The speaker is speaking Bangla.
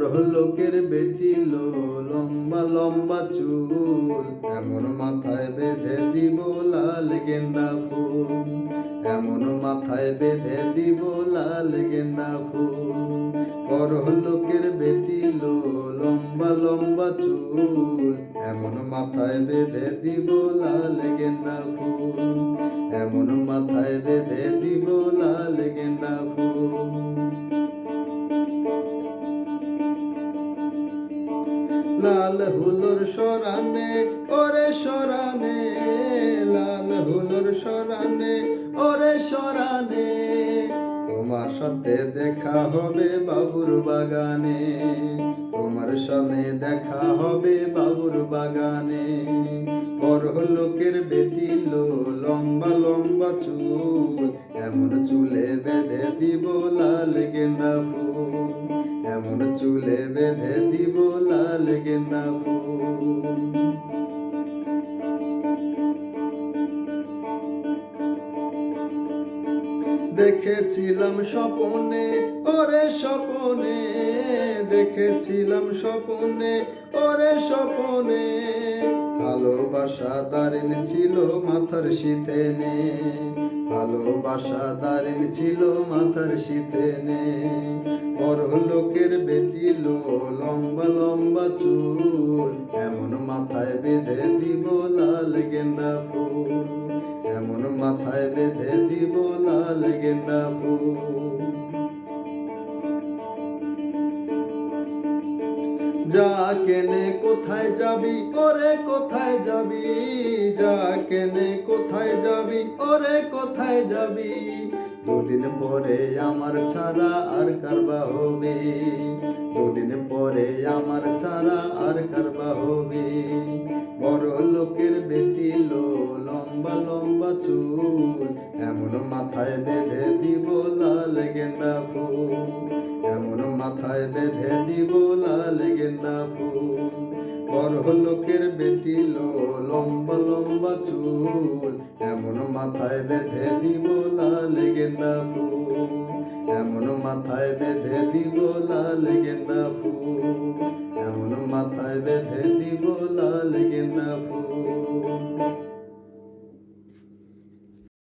বড় লোকের বেটি লো লম্বা লম্বা চুল, এমন মাথায় বেঁধে দিব লাল গেন্দা ফুল, এমন মাথায় বেঁধে দিব লাল গেন্দা ফুল। বড় লোকের বেটি লো লম্বা লম্বা চুল, এমন মাথায় বেঁধে দিব লাল গেন্দা ফুল, এমন মাথায় বেঁধে দিব লাল গেন্দা ফুল। লাল হুলোর সরানে ওরে সরানে, লাল হুলোর সরানে ওরে সরানে, তোমার সাথে দেখা হবে বাবুর বাগানে, তোমার সামনে দেখা হবে বাবুর বাগানে। বড় লোকের বেটি লো লম্বা লম্বা চুল, এমন চুলে বেঁধে দিব লাল গেন্দা ফুল, এমন চুলে বেঁধে দিব লাল গেন্দা ফুল। দেখেছিলাম স্বপনে ওরে স্বপনে, দেখেছিলাম স্বপনে ওরে স্বপনে, ভালোবাসা দারিন ছিল মাথার শীতে নে, ভালোবাসা দারিন ছিল মাথার শীতে নে। বড় লোকের বেটি লো লম্বা লম্বা চুল, এমন মাথায় বেঁধে দিব লাল গেন্দা ফুল, এমন মাথায় বেঁধে দিব লাল গেন্দা ফুল। যা কেনে কোথায় যাবি ওরে কোথায় যাবি, যা কেনে কোথায় যাবি ওরে কোথায় যাবি, দুদিন পরে আমার ছাড়া আর কারবা হবে, দুদিন পরে আমার ছাড়া আর কারবা হবে। বড় লোকের বেটি লো লম্বা লম্বা চুল, এমন মাথায় বেঁধে দিব লাল গেন্দা ফুল, এমন মাথায় বেঁধে দিব লাল গেন্দা ফুল। বড় লোকের বেটি লো লম্বা লম্বা চুল, এমন মাথায় বেঁধে দিব লাল গেন্দা ফুল, এমন মাথায় বেঁধে দিব লাল গেন্দা ফুল, এমন মাথায় বেঁধে দিব লাল গেন্দা ফুল।